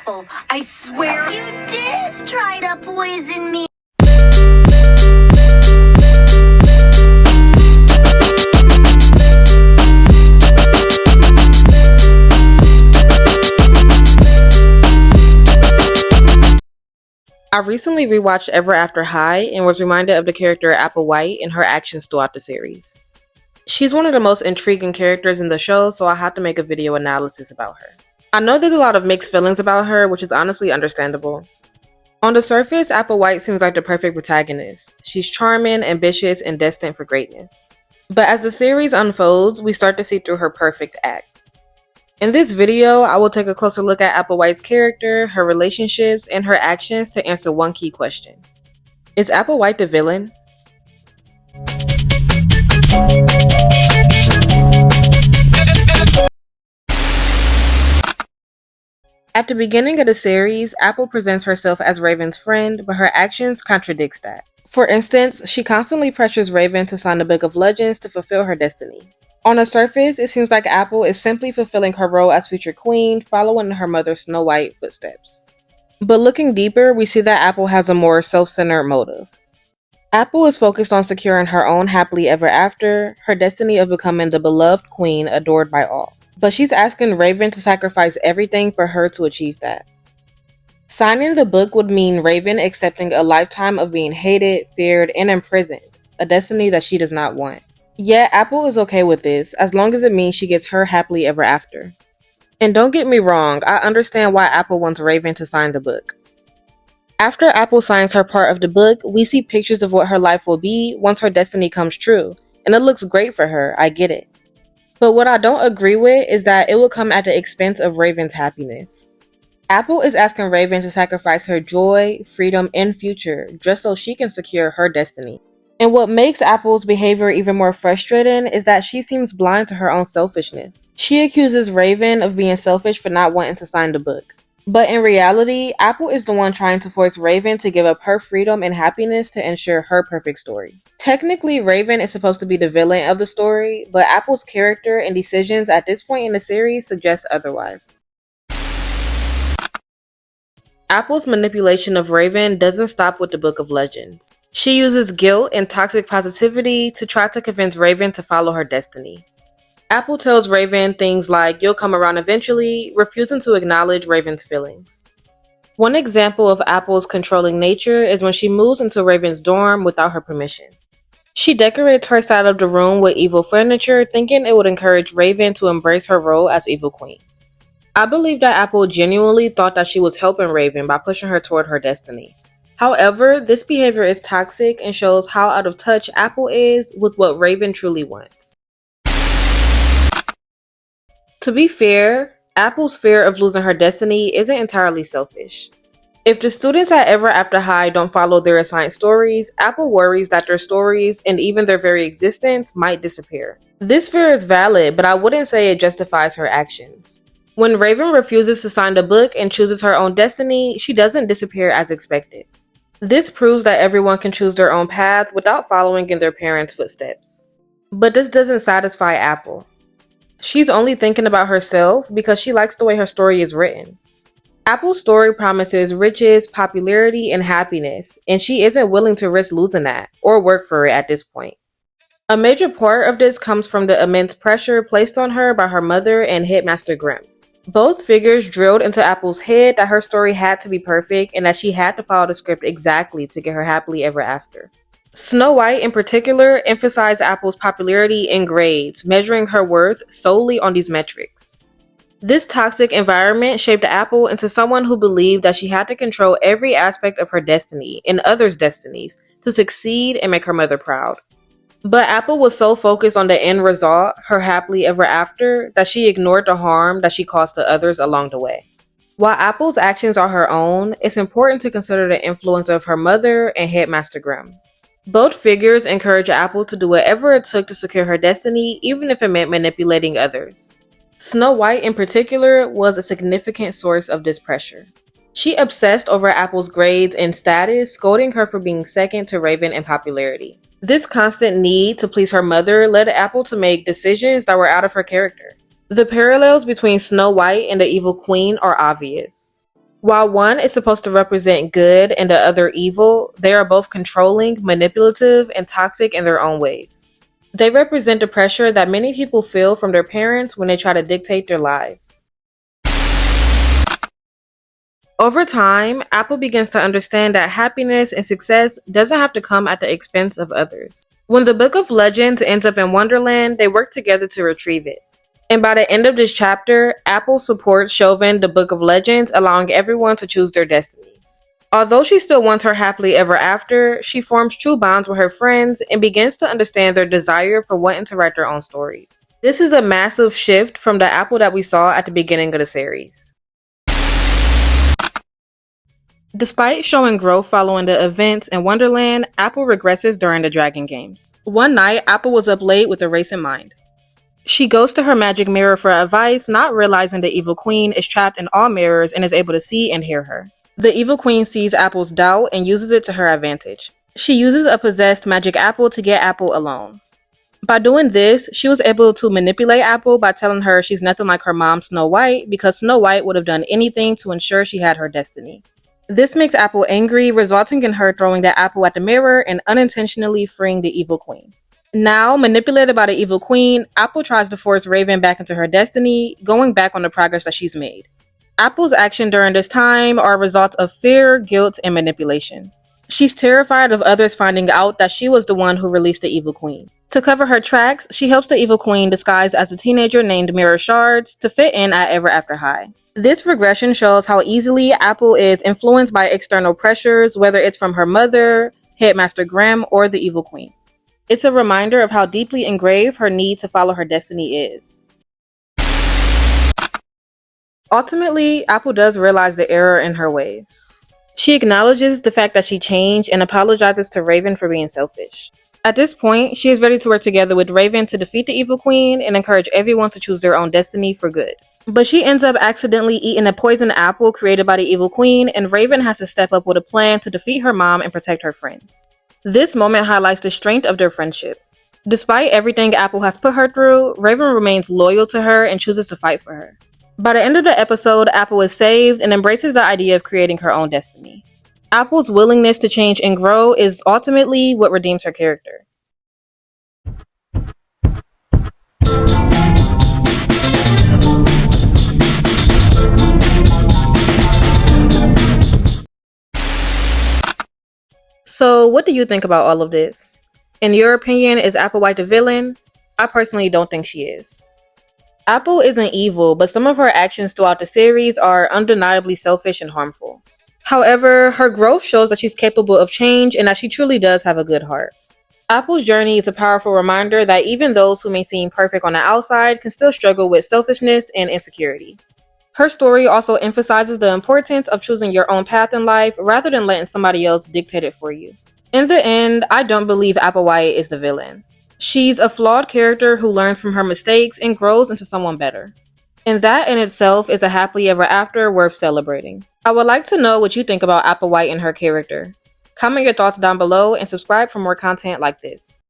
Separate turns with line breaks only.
Apple, I swear you did try to poison me.
I recently rewatched Ever After High and was reminded of the character Apple White and her actions throughout the series. She's one of the most intriguing characters in the show, so I had to make a video analysis about her. I know there's a lot of mixed feelings about her, which is honestly understandable. On the surface, Apple White seems like the perfect protagonist. She's charming, ambitious, and destined for greatness. But as the series unfolds, we start to see through her perfect act. In this video, I will take a closer look at Apple White's character, her relationships, and her actions to answer one key question. Is Apple White the villain? At the beginning of the series, Apple presents herself as Raven's friend, but her actions contradicts that. For instance, she constantly pressures Raven to sign the Book of Legends to fulfill her destiny. On the surface, it seems like Apple is simply fulfilling her role as future queen, following her mother Snow White's footsteps. But looking deeper, we see that Apple has a more self-centered motive. Apple is focused on securing her own happily ever after, her destiny of becoming the beloved queen adored by all. But she's asking Raven to sacrifice everything for her to achieve that. Signing the book would mean Raven accepting a lifetime of being hated, feared, and imprisoned, a destiny that she does not want. Yet Apple is okay with this, as long as it means she gets her happily ever after. And don't get me wrong, I understand why Apple wants Raven to sign the book. After Apple signs her part of the book, we see pictures of what her life will be once her destiny comes true, and it looks great for her, I get it. But what I don't agree with is that it will come at the expense of Raven's happiness. Apple is asking Raven to sacrifice her joy, freedom, and future just so she can secure her destiny. And what makes Apple's behavior even more frustrating is that she seems blind to her own selfishness. She accuses Raven of being selfish for not wanting to sign the book. But in reality, Apple is the one trying to force Raven to give up her freedom and happiness to ensure her perfect story. Technically, Raven is supposed to be the villain of the story, but Apple's character and decisions at this point in the series suggest otherwise. Apple's manipulation of Raven doesn't stop with the Book of Legends. She uses guilt and toxic positivity to try to convince Raven to follow her destiny. Apple tells Raven things like, "You'll come around eventually," refusing to acknowledge Raven's feelings. One example of Apple's controlling nature is when she moves into Raven's dorm without her permission. She decorates her side of the room with evil furniture, thinking it would encourage Raven to embrace her role as evil queen. I believe that Apple genuinely thought that she was helping Raven by pushing her toward her destiny. However, this behavior is toxic and shows how out of touch Apple is with what Raven truly wants. To be fair, Apple's fear of losing her destiny isn't entirely selfish. If the students at Ever After High don't follow their assigned stories, Apple worries that their stories and even their very existence might disappear. This fear is valid, but I wouldn't say it justifies her actions. When Raven refuses to sign the book and chooses her own destiny, she doesn't disappear as expected. This proves that everyone can choose their own path without following in their parents' footsteps. But this doesn't satisfy Apple. She's only thinking about herself because she likes the way her story is written. Apple's story promises riches, popularity, and happiness, and she isn't willing to risk losing that or work for it at this point. A major part of this comes from the immense pressure placed on her by her mother and Headmaster Grimm. Both figures drilled into Apple's head that her story had to be perfect and that she had to follow the script exactly to get her happily ever after. Snow White, in particular, emphasized Apple's popularity and grades, measuring her worth solely on these metrics. This toxic environment shaped Apple into someone who believed that she had to control every aspect of her destiny and others' destinies to succeed and make her mother proud. But Apple was so focused on the end result, her happily ever after, that she ignored the harm that she caused to others along the way. While Apple's actions are her own, it's important to consider the influence of her mother and Headmaster Grimm. Both figures encouraged Apple to do whatever it took to secure her destiny, even if it meant manipulating others. Snow White, in particular, was a significant source of this pressure. She obsessed over Apple's grades and status, scolding her for being second to Raven in popularity. This constant need to please her mother led Apple to make decisions that were out of her character. The parallels between Snow White and the evil queen are obvious. While one is supposed to represent good and the other evil, they are both controlling, manipulative, and toxic in their own ways. They represent the pressure that many people feel from their parents when they try to dictate their lives. Over time, Apple begins to understand that happiness and success doesn't have to come at the expense of others. When the Book of Legends ends up in Wonderland, they work together to retrieve it. And by the end of this chapter, Apple supports Chauvin the Book of Legends, allowing everyone to choose their destinies. Although she still wants her happily ever after, she forms true bonds with her friends and begins to understand their desire for wanting to write their own stories. This is a massive shift from the Apple that we saw at the beginning of the series. Despite showing growth following the events in Wonderland, Apple regresses during the Dragon Games. One night, Apple was up late with a race in mind. She goes to her magic mirror for advice, not realizing the evil queen is trapped in all mirrors and is able to see and hear her. The evil queen sees Apple's doubt and uses it to her advantage. She uses a possessed magic apple to get Apple alone. By doing this, she was able to manipulate Apple by telling her she's nothing like her mom Snow White, because Snow White would have done anything to ensure she had her destiny. This makes Apple angry, resulting in her throwing the apple at the mirror and unintentionally freeing the evil queen. Now, manipulated by the evil queen, Apple tries to force Raven back into her destiny, going back on the progress that she's made. Apple's actions during this time are a result of fear, guilt, and manipulation. She's terrified of others finding out that she was the one who released the evil queen. To cover her tracks, she helps the evil queen disguise as a teenager named Mirror Shards to fit in at Ever After High. This regression shows how easily Apple is influenced by external pressures, whether it's from her mother, Headmaster Grimm, or the evil queen. It's a reminder of how deeply engraved her need to follow her destiny is. Ultimately, Apple does realize the error in her ways. She acknowledges the fact that she changed and apologizes to Raven for being selfish. At this point, she is ready to work together with Raven to defeat the evil queen and encourage everyone to choose their own destiny for good. But she ends up accidentally eating a poisoned apple created by the evil queen, and Raven has to step up with a plan to defeat her mom and protect her friends. This moment highlights the strength of their friendship. Despite everything Apple has put her through, Raven remains loyal to her and chooses to fight for her. By the end of the episode, Apple is saved and embraces the idea of creating her own destiny. Apple's willingness to change and grow is ultimately what redeems her character. So, what do you think about all of this? In your opinion, is Applewhite the villain? I personally don't think she is. Apple isn't evil, but some of her actions throughout the series are undeniably selfish and harmful. However, her growth shows that she's capable of change and that she truly does have a good heart. Apple's journey is a powerful reminder that even those who may seem perfect on the outside can still struggle with selfishness and insecurity. Her story also emphasizes the importance of choosing your own path in life rather than letting somebody else dictate it for you. In the end, I don't believe Applewhite is the villain. She's a flawed character who learns from her mistakes and grows into someone better. And that in itself is a happily ever after worth celebrating. I would like to know what you think about Applewhite and her character. Comment your thoughts down below and subscribe for more content like this.